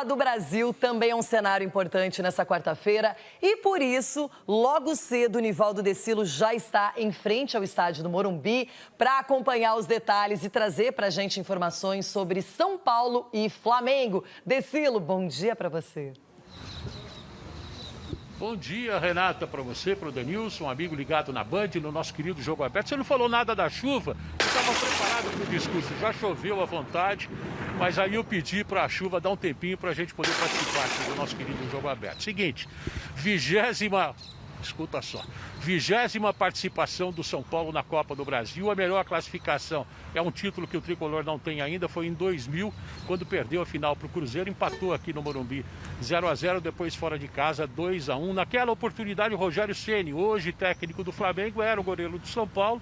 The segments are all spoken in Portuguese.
Copa do Brasil também é um cenário importante nessa quarta-feira e, por isso, logo cedo, o Nivaldo Decilo já está em frente ao estádio do Morumbi para acompanhar os detalhes e trazer para a gente informações sobre São Paulo e Flamengo. Decilo, bom dia para você. Bom dia, Renata, para você, para o Denilson, um amigo ligado na Band, no nosso querido Jogo Aberto. Você não falou nada da chuva, eu estava preparado para o discurso, já choveu à vontade, mas aí eu pedi para a chuva dar um tempinho para a gente poder participar aqui do nosso querido Jogo Aberto. Seguinte, 20ª participação do São Paulo na Copa do Brasil. A melhor classificação é um título que o Tricolor não tem ainda, foi em 2000, quando perdeu a final para o Cruzeiro, empatou aqui no Morumbi 0-0, depois fora de casa 2-1. Naquela oportunidade o Rogério Ceni, hoje técnico do Flamengo, era o goleiro do São Paulo.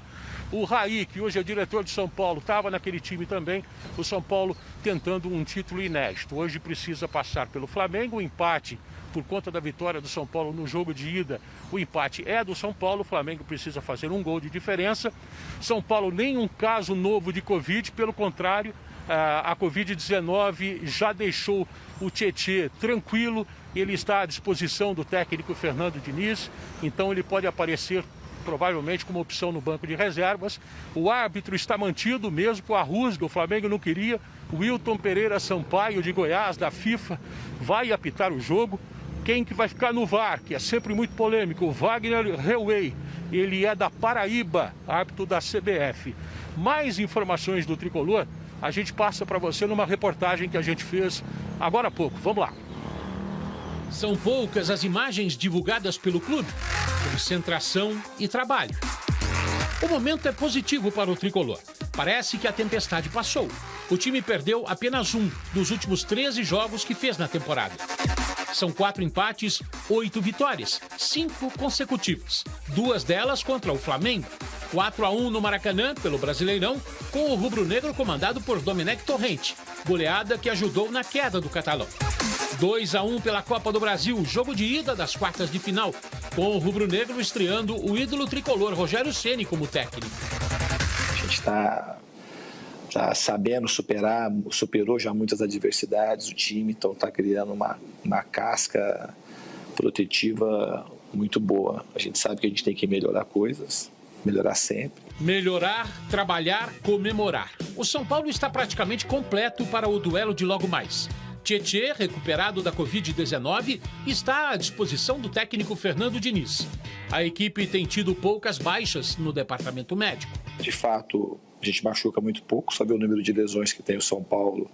O Raí, que hoje é diretor de São Paulo, estava naquele time também. O São Paulo tentando um título inédito. Hoje precisa passar pelo Flamengo, o empate por conta da vitória do São Paulo no jogo de ida. O empate é do São Paulo, o Flamengo precisa fazer um gol de diferença. São Paulo nenhum caso novo de Covid, pelo contrário, a Covid-19 já deixou o Tietê tranquilo, ele está à disposição do técnico Fernando Diniz, então ele pode aparecer provavelmente como opção no banco de reservas. O árbitro está mantido mesmo com a rusga, o Flamengo não queria. O Wilton Pereira Sampaio, de Goiás, da FIFA, vai apitar o jogo. Quem que vai ficar no VAR, que é sempre muito polêmico, o Wagner Heuwey, ele é da Paraíba, árbitro da CBF. Mais informações do Tricolor, a gente passa para você numa reportagem que a gente fez agora há pouco. Vamos lá. São poucas as imagens divulgadas pelo clube, concentração e trabalho. O momento é positivo para o Tricolor. Parece que a tempestade passou. O time perdeu apenas um dos últimos 13 jogos que fez na temporada. São 4 empates, 8 vitórias, 5 consecutivas. 2 delas contra o Flamengo. 4-1 no Maracanã, pelo Brasileirão, com o rubro-negro comandado por Domenech Torrente. Goleada que ajudou na queda do catalão. 2-1 pela Copa do Brasil, jogo de ida das quartas de final, com o rubro-negro estreando o ídolo tricolor Rogério Ceni como técnico. A gente está sabendo superou já muitas adversidades, o time então está criando uma casca protetiva muito boa. A gente sabe que a gente tem que melhorar coisas, melhorar sempre. Melhorar, trabalhar, comemorar. O São Paulo está praticamente completo para o duelo de logo mais. Tietê, recuperado da Covid-19, está à disposição do técnico Fernando Diniz. A equipe tem tido poucas baixas no departamento médico. De fato, a gente machuca muito pouco, só ver o número de lesões que tem o São Paulo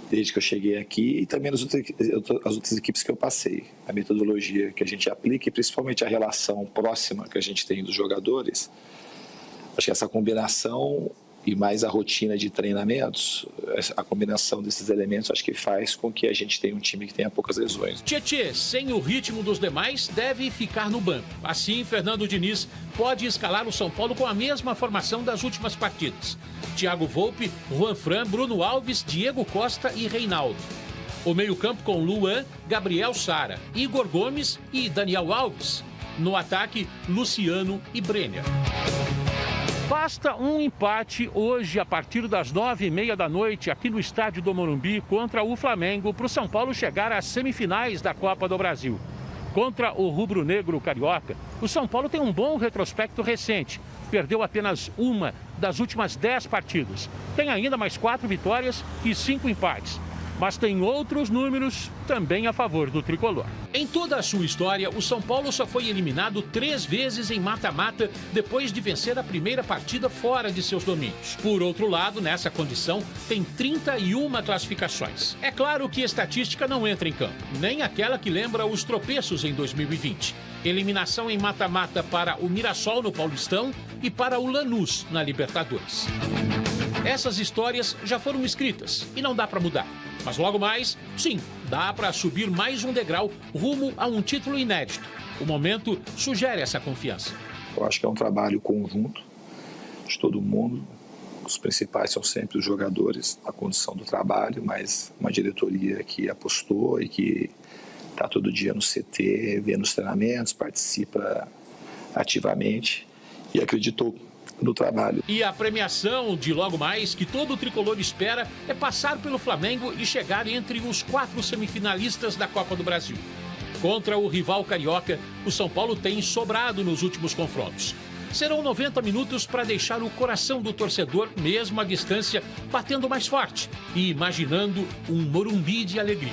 desde que eu cheguei aqui e também as outras equipes que eu passei. A metodologia que a gente aplica e principalmente a relação próxima que a gente tem dos jogadores, acho que essa combinação e mais a rotina de treinamentos, a combinação desses elementos acho que faz com que a gente tenha um time que tenha poucas lesões. Tietê, sem o ritmo dos demais, deve ficar no banco. Assim, Fernando Diniz pode escalar o São Paulo com a mesma formação das últimas partidas. Thiago Volpi, Juan Fran, Bruno Alves, Diego Costa e Reinaldo. O meio-campo com Luan, Gabriel Sara, Igor Gomes e Daniel Alves. No ataque, Luciano e Brenner. Basta um empate hoje, a partir das 9h30 da noite, aqui no estádio do Morumbi, contra o Flamengo, para o São Paulo chegar às semifinais da Copa do Brasil. Contra o rubro-negro carioca, o São Paulo tem um bom retrospecto recente. Perdeu apenas uma das últimas 10 partidas. Tem ainda mais 4 vitórias e 5 empates. Mas tem outros números também a favor do Tricolor. Em toda a sua história, o São Paulo só foi eliminado 3 vezes em mata-mata depois de vencer a primeira partida fora de seus domínios. Por outro lado, nessa condição, tem 31 classificações. É claro que estatística não entra em campo, nem aquela que lembra os tropeços em 2020. Eliminação em mata-mata para o Mirassol no Paulistão e para o Lanús na Libertadores. Essas histórias já foram escritas e não dá para mudar. Mas logo mais, sim, dá para subir mais um degrau rumo a um título inédito. O momento sugere essa confiança. Eu acho que é um trabalho conjunto de todo mundo. Os principais são sempre os jogadores, a condição do trabalho, mas uma diretoria que apostou e que está todo dia no CT, vê nos treinamentos, participa ativamente e acreditou no trabalho. E a premiação de logo mais que todo tricolor espera é passar pelo Flamengo e chegar entre os 4 semifinalistas da Copa do Brasil. Contra o rival carioca, o São Paulo tem sobrado nos últimos confrontos. Serão 90 minutos para deixar o coração do torcedor, mesmo à distância, batendo mais forte e imaginando um Morumbi de alegria.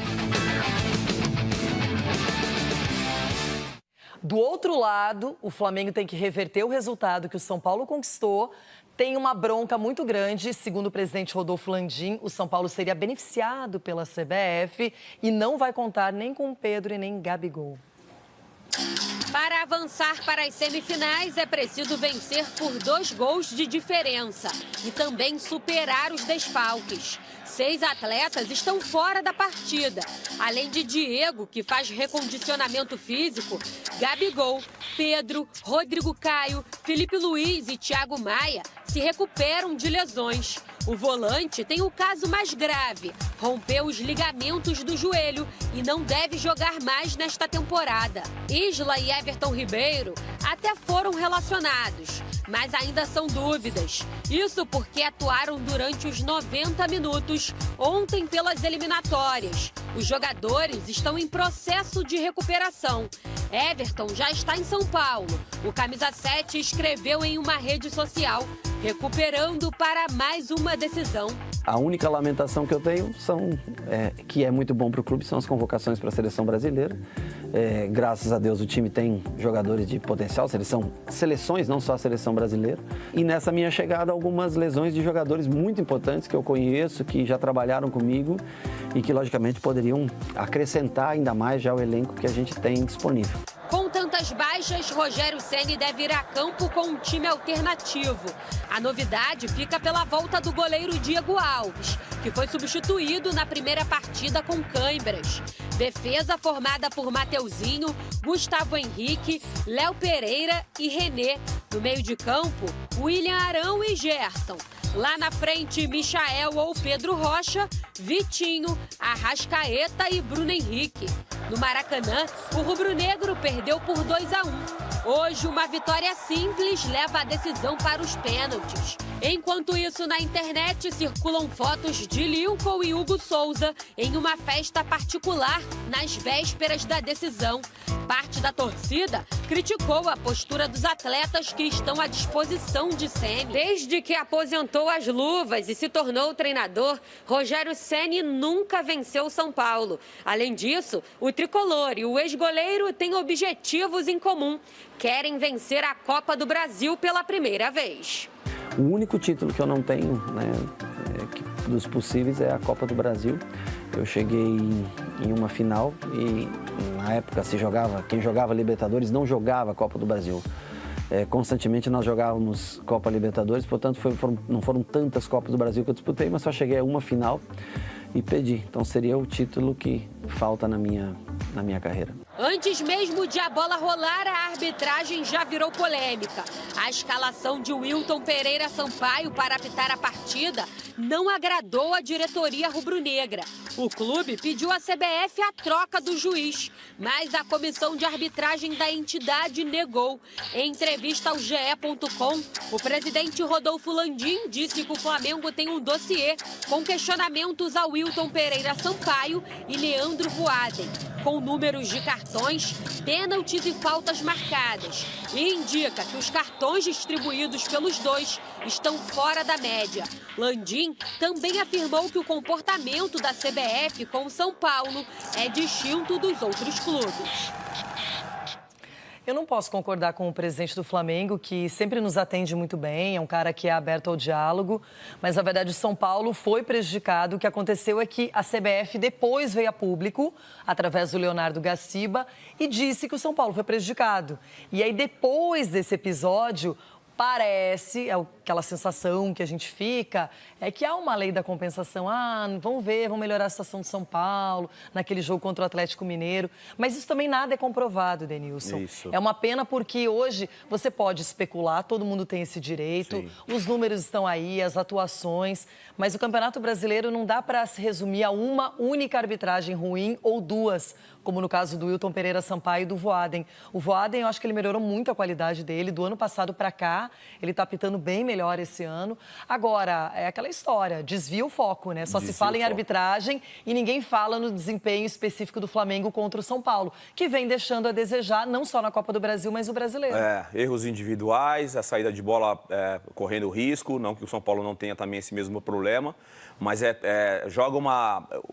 Do outro lado, o Flamengo tem que reverter o resultado que o São Paulo conquistou. Tem uma bronca muito grande. Segundo o presidente Rodolfo Landim, o São Paulo seria beneficiado pela CBF e não vai contar nem com Pedro e nem Gabigol. Para avançar para as semifinais, é preciso vencer por 2 gols de diferença e também superar os desfalques. 6 atletas estão fora da partida. Além de Diego, que faz recondicionamento físico, Gabigol, Pedro, Rodrigo Caio, Felipe Luiz e Thiago Maia se recuperam de lesões. O volante tem o caso mais grave. Rompeu os ligamentos do joelho e não deve jogar mais nesta temporada. Isla e Everton Ribeiro até foram relacionados, mas ainda são dúvidas. Isso porque atuaram durante os 90 minutos ontem pelas eliminatórias. Os jogadores estão em processo de recuperação. Everton já está em São Paulo. O camisa 7 escreveu em uma rede social, recuperando para mais uma decisão. A única lamentação que eu tenho que é muito bom para o clube, são as convocações para a seleção brasileira. Graças a Deus o time tem jogadores de potencial, seleções, não só a seleção brasileira. E nessa minha chegada, algumas lesões de jogadores muito importantes que eu conheço, que já trabalharam comigo e que logicamente poderiam acrescentar ainda mais já o elenco que a gente tem disponível. Com tantas baixas, Rogério Ceni deve ir a campo com um time alternativo. A novidade fica pela volta do goleiro Diego Alves, que foi substituído na primeira partida com câimbras. Defesa formada por Mateuzinho, Gustavo Henrique, Léo Pereira e René. No meio de campo, William Arão e Gerson. Lá na frente, Michael ou Pedro Rocha, Vitinho, Arrascaeta e Bruno Henrique. No Maracanã, o rubro-negro perdeu por 2-1. Hoje, uma vitória simples leva a decisão para os pênaltis. Enquanto isso, na internet circulam fotos de Lincoln e Hugo Souza em uma festa particular nas vésperas da decisão. Parte da torcida criticou a postura dos atletas que estão à disposição de Ceni. Desde que aposentou as luvas e se tornou treinador, Rogério Ceni nunca venceu o São Paulo. Além disso, o tricolor e o ex-goleiro têm objetivos em comum. Querem vencer a Copa do Brasil pela primeira vez. O único título que eu não tenho, dos possíveis, é a Copa do Brasil. Eu cheguei em uma final e na época quem jogava Libertadores não jogava a Copa do Brasil. Constantemente nós jogávamos Copa Libertadores, portanto não foram tantas Copas do Brasil que eu disputei, mas só cheguei a uma final e perdi. Então seria o título que falta na minha carreira. Antes mesmo de a bola rolar, a arbitragem já virou polêmica. A escalação de Wilton Pereira Sampaio para apitar a partida não agradou a diretoria rubro-negra. O clube pediu à CBF a troca do juiz, mas a comissão de arbitragem da entidade negou. Em entrevista ao GE.com, o presidente Rodolfo Landim disse que o Flamengo tem um dossiê com questionamentos a Wilton Pereira Sampaio e Leandro Voaden, com números de cartões, pênaltis e faltas marcadas, e indica que os cartões distribuídos pelos dois estão fora da média. Landim também afirmou que o comportamento da CBF com o São Paulo é distinto dos outros clubes. Eu não posso concordar com o presidente do Flamengo, que sempre nos atende muito bem, é um cara que é aberto ao diálogo, mas, na verdade, o São Paulo foi prejudicado. O que aconteceu é que a CBF depois veio a público, através do Leonardo Gaciba, e disse que o São Paulo foi prejudicado. E aí, depois desse episódio, parece, é aquela sensação que a gente fica, é que há uma lei da compensação. Vamos ver, vamos melhorar a situação de São Paulo, naquele jogo contra o Atlético Mineiro. Mas isso também nada é comprovado, Denilson. Isso. É uma pena porque hoje você pode especular, todo mundo tem esse direito, Sim. Os números estão aí, as atuações, mas o Campeonato Brasileiro não dá para se resumir a uma única arbitragem ruim ou duas, como no caso do Wilton Pereira Sampaio e do Voaden. O Voaden, eu acho que ele melhorou muito a qualidade dele do ano passado para cá. ganhar. Ele está apitando bem melhor esse ano. Agora, é aquela história, desvia o foco, né? Só se fala em arbitragem e ninguém fala no desempenho específico do Flamengo contra o São Paulo, que vem deixando a desejar, não só na Copa do Brasil, mas o brasileiro. Erros individuais, a saída de bola correndo risco, não que o São Paulo não tenha também esse mesmo problema, mas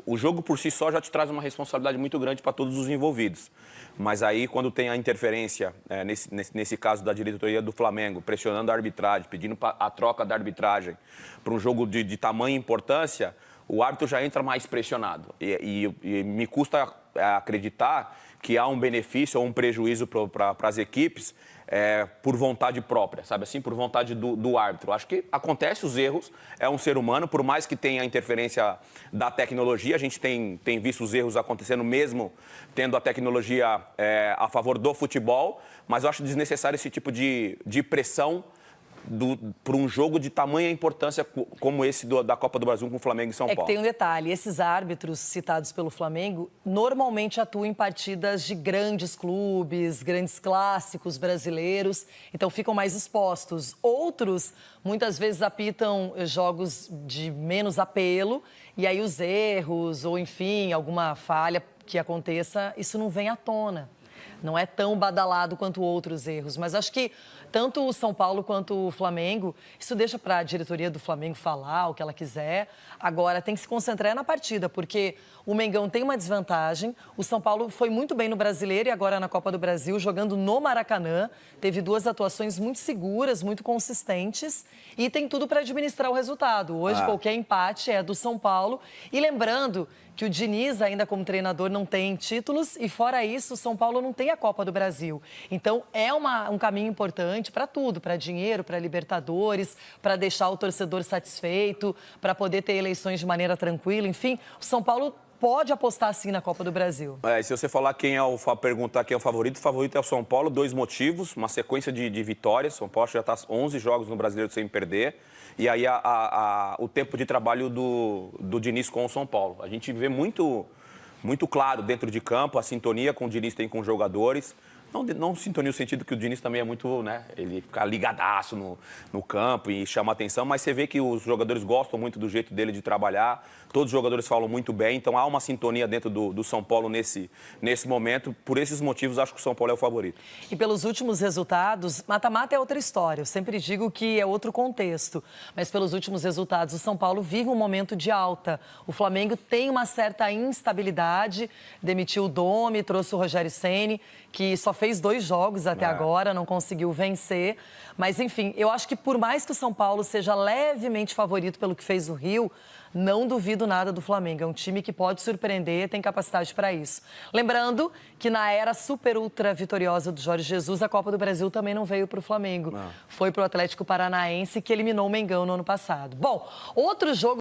o jogo por si só já te traz uma responsabilidade muito grande para todos os envolvidos. Mas aí, quando tem a interferência, nesse caso da diretoria do Flamengo, pressionando a arbitragem, pedindo a troca da arbitragem para um jogo de tamanha importância, o árbitro já entra mais pressionado. E me custa acreditar que há um benefício ou um prejuízo para as equipes por vontade própria, sabe assim? Por vontade do árbitro. Acho que acontece os erros, é um ser humano, por mais que tenha a interferência da tecnologia, a gente tem visto os erros acontecendo mesmo tendo a tecnologia a favor do futebol, mas eu acho desnecessário esse tipo de pressão por um jogo de tamanha importância como esse da Copa do Brasil com o Flamengo e São Paulo. É que tem um detalhe, esses árbitros citados pelo Flamengo normalmente atuam em partidas de grandes clubes, grandes clássicos brasileiros, então ficam mais expostos. Outros, muitas vezes, apitam jogos de menos apelo e aí os erros ou, enfim, alguma falha que aconteça, isso não vem à tona. Não é tão badalado quanto outros erros, mas acho que tanto o São Paulo quanto o Flamengo, isso deixa para a diretoria do Flamengo falar o que ela quiser. Agora, tem que se concentrar na partida, porque o Mengão tem uma desvantagem. O São Paulo foi muito bem no Brasileiro e agora na Copa do Brasil, jogando no Maracanã. Teve 2 atuações muito seguras, muito consistentes e tem tudo para administrar o resultado. Hoje, qualquer empate é do São Paulo. E lembrando que o Diniz, ainda como treinador, não tem títulos e, fora isso, o São Paulo não tem a Copa do Brasil. Então, é um caminho importante para tudo, para dinheiro, para Libertadores, para deixar o torcedor satisfeito, para poder ter eleições de maneira tranquila. Enfim, o São Paulo pode apostar sim na Copa do Brasil. Se você falar perguntar quem é o favorito é o São Paulo. 2 motivos, uma sequência de vitórias. São Paulo já está 11 jogos no Brasileiro sem perder. E aí o tempo de trabalho do Diniz com o São Paulo. A gente vê muito claro dentro de campo a sintonia que o Diniz tem com os jogadores. Não sintonia no sentido que o Diniz também é muito, né? Ele fica ligadaço no campo e chama atenção, mas você vê que os jogadores gostam muito do jeito dele de trabalhar, todos os jogadores falam muito bem, então há uma sintonia dentro do São Paulo nesse momento. Por esses motivos, acho que o São Paulo é o favorito. E pelos últimos resultados, mata-mata é outra história. Eu sempre digo que é outro contexto, mas pelos últimos resultados, o São Paulo vive um momento de alta. O Flamengo tem uma certa instabilidade, demitiu o Domi, trouxe o Rogério Ceni, que só fez 2 jogos até agora, não conseguiu vencer. Mas, enfim, eu acho que por mais que o São Paulo seja levemente favorito pelo que fez o Rio, não duvido nada do Flamengo. É um time que pode surpreender, tem capacidade para isso. Lembrando que na era super ultra vitoriosa do Jorge Jesus, a Copa do Brasil também não veio para o Flamengo. Foi para o Atlético Paranaense, que eliminou o Mengão no ano passado. Bom, outro jogo...